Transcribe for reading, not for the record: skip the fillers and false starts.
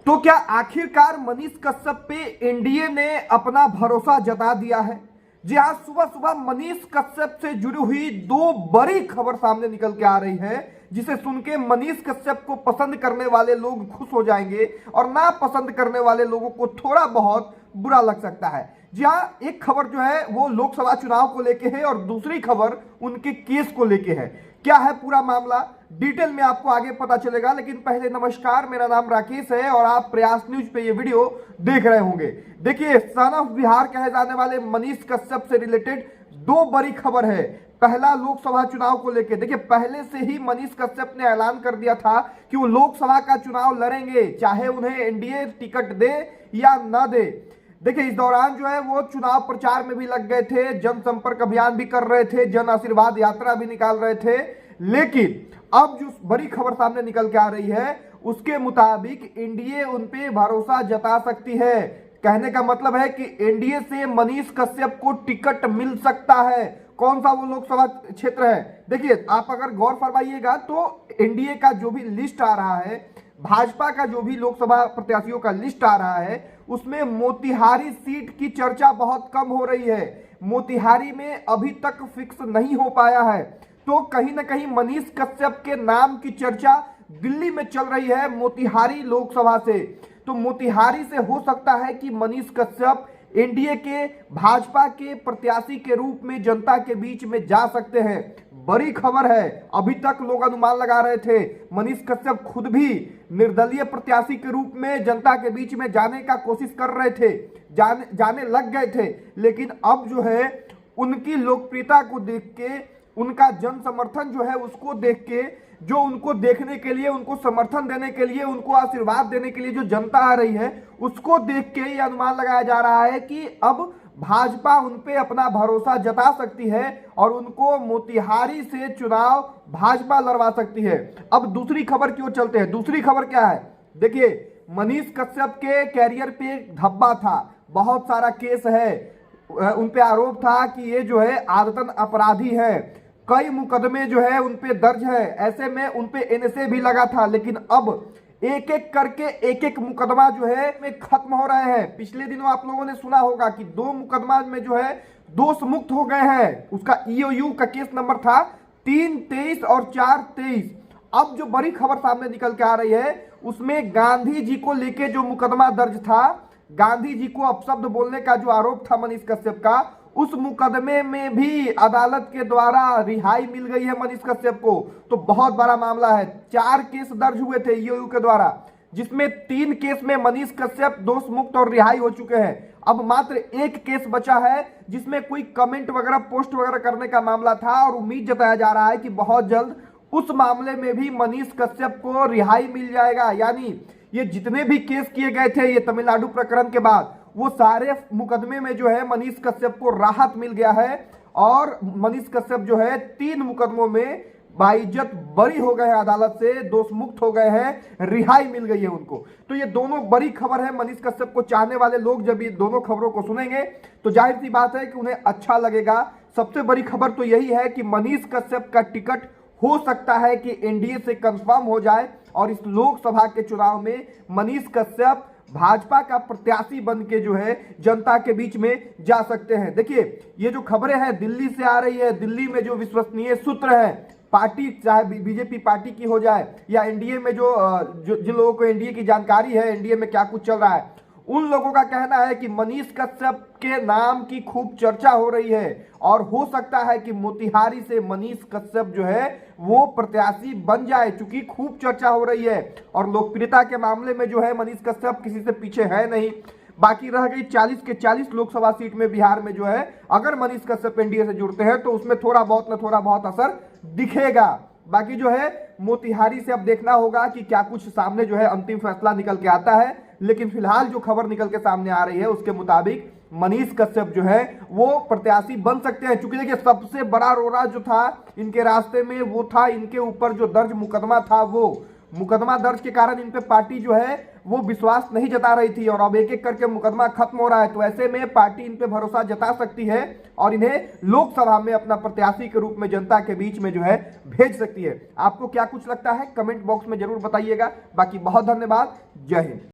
तो क्या आखिरकार मनीष कश्यप पे एनडीए ने अपना भरोसा जता दिया है? जी हाँ, सुबह सुबह मनीष कश्यप से जुड़ी हुई दो बड़ी खबर सामने निकल के आ रही है, जिसे सुन के मनीष कश्यप को पसंद करने वाले लोग खुश हो जाएंगे और ना पसंद करने वाले लोगों को थोड़ा बहुत बुरा लग सकता है। जी हाँ, एक खबर जो है वो लोकसभा चुनाव को लेके है और दूसरी खबर उनके केस को लेके है। क्या है पूरा मामला, डिटेल में आपको आगे पता चलेगा। लेकिन पहले नमस्कार, मेरा नाम राकेश है और आप प्रयास न्यूज पे ये वीडियो देख रहे होंगे। देखिए, सन ऑफ बिहार कहे जाने वाले मनीष कश्यप से रिलेटेड दो बड़ी खबर है। पहला लोकसभा चुनाव को लेकर, देखिए पहले से ही मनीष कश्यप ने ऐलान कर दिया था कि वो लोकसभा का चुनाव लड़ेंगे, चाहे उन्हें एनडीए टिकट दे या न दे। देखिए, इस दौरान जो है वो चुनाव प्रचार में भी लग गए थे, जनसंपर्क अभियान भी कर रहे थे, जन आशीर्वाद यात्रा भी निकाल रहे थे। लेकिन अब जो बड़ी खबर सामने निकल के आ रही है, उसके मुताबिक एनडीए उन पे भरोसा जता सकती है। कहने का मतलब है कि एनडीए से मनीष कश्यप को टिकट मिल सकता है। कौन सा वो लोकसभा क्षेत्र है? देखिए, आप अगर गौर फरमाइएगा तो एनडीए का जो भी लिस्ट आ रहा है, भाजपा का जो भी लोकसभा प्रत्याशियों का लिस्ट आ रहा है, उसमें मोतिहारी सीट की चर्चा बहुत कम हो रही है। मोतिहारी में अभी तक फिक्स नहीं हो पाया है, तो कहीं ना कहीं मनीष कश्यप के नाम की चर्चा दिल्ली में चल रही है मोतिहारी लोकसभा से। तो मोतिहारी से हो सकता है कि मनीष कश्यप एनडीए के भाजपा के प्रत्याशी के रूप में जनता के बीच में जा सकते हैं। बड़ी खबर है। अभी तक लोग अनुमान लगा रहे थे, मनीष कश्यप खुद भी निर्दलीय प्रत्याशी के रूप में जनता के बीच में जाने का कोशिश कर रहे थे, जाने लग गए थे। लेकिन अब जो है उनकी लोकप्रियता को देख के, उनका जन समर्थन जो है उसको देख के, जो उनको देखने के लिए, उनको समर्थन देने के लिए, उनको आशीर्वाद देने के लिए जो जनता आ रही है, उसको देख के ये अनुमान लगाया जा रहा है कि अब भाजपा उन पे अपना भरोसा जता सकती है और उनको मोतिहारी से चुनाव भाजपा लड़वा सकती है। अब दूसरी खबर की ओर चलते हैं। दूसरी खबर क्या है? देखिए, मनीष कश्यप के कैरियर पे धब्बा था, बहुत सारा केस है, उन पे आरोप था कि ये जो है आदतन अपराधी है, कई मुकदमे जो है उन पे दर्ज है, ऐसे में उन पे एनएसए भी लगा था। लेकिन अब एक एक करके एक एक मुकदमा जो है में खत्म हो रहे हैं। पिछले दिनों आप लोगों ने सुना होगा कि दो मुकदमा में जो है दोष मुक्त हो गए हैं। उसका ईओयू का केस नंबर था 323 और 423। अब जो बड़ी खबर सामने निकल के आ रही है, उसमें गांधी जी को लेके जो मुकदमा दर्ज था, गांधी जी को अपशब्द बोलने का जो आरोप था मनीष कश्यप का, उस मुकदमे में भी अदालत के द्वारा रिहाई मिल गई है मनीष कश्यप को। तो बहुत बड़ा मामला है। 4 केस दर्ज हुए थे ईओयू के द्वारा, जिसमें 3 केस में मनीष कश्यप दोष मुक्त और रिहाई हो चुके हैं। अब मात्र एक केस बचा है, जिसमें कोई कमेंट वगैरह पोस्ट वगैरह करने का मामला था और उम्मीद जताया जा रहा है कि बहुत जल्द उस मामले में भी मनीष कश्यप को रिहाई मिल जाएगा। यानी ये जितने भी केस किए गए थे ये तमिलनाडु प्रकरण के बाद, वो सारे मुकदमे में जो है मनीष कश्यप को राहत मिल गया है और मनीष कश्यप जो है 3 मुकदमों में बाइज्जत बरी हो गए हैं, अदालत से दोष मुक्त हो गए हैं, रिहाई मिल गई है उनको। तो ये दोनों बड़ी खबर है। मनीष कश्यप को चाहने वाले लोग जब ये दोनों खबरों को सुनेंगे तो जाहिर सी बात है कि उन्हें अच्छा लगेगा। सबसे बड़ी खबर तो यही है कि मनीष कश्यप का टिकट हो सकता है कि एनडीए से कंफर्म हो जाए और इस लोकसभा के चुनाव में मनीष कश्यप भाजपा का प्रत्याशी बन के जो है जनता के बीच में जा सकते हैं। देखिए, ये जो खबरें हैं दिल्ली से आ रही है, दिल्ली में जो विश्वसनीय सूत्र है, पार्टी चाहे बीजेपी पार्टी की हो जाए या एनडीए में जिन लोगों को एनडीए की जानकारी है, एनडीए में क्या कुछ चल रहा है, उन लोगों का कहना है कि मनीष कश्यप के नाम की खूब चर्चा हो रही है और हो सकता है कि मोतिहारी से मनीष कश्यप जो है वो प्रत्याशी बन जाए, चूंकि खूब चर्चा हो रही है। और लोकप्रियता के मामले में जो है मनीष कश्यप किसी से पीछे है नहीं। बाकी रह गई 40 के 40 लोकसभा सीट में बिहार में जो है, अगर मनीष कश्यप एनडीए से जुड़ते हैं तो उसमें थोड़ा बहुत असर दिखेगा। बाकी जो है मोतिहारी से अब देखना होगा कि क्या कुछ सामने जो है अंतिम फैसला निकल के आता है। लेकिन फिलहाल जो खबर निकल के सामने आ रही है उसके मुताबिक मनीष कश्यप जो है वो प्रत्याशी बन सकते हैं। चूंकि देखिए, सबसे बड़ा रोड़ा जो था इनके रास्ते में वो था इनके ऊपर जो दर्ज मुकदमा था, वो मुकदमा दर्ज के कारण इन पे पार्टी जो है वो विश्वास नहीं जता रही थी और अब एक एक करके मुकदमा खत्म हो रहा है। तो ऐसे में पार्टी इन पे भरोसा जता सकती है और इन्हें लोकसभा में अपना प्रत्याशी के रूप में जनता के बीच में जो है भेज सकती है। आपको क्या कुछ लगता है कमेंट बॉक्स में जरूर बताइएगा। बाकी बहुत धन्यवाद। जय हिंद।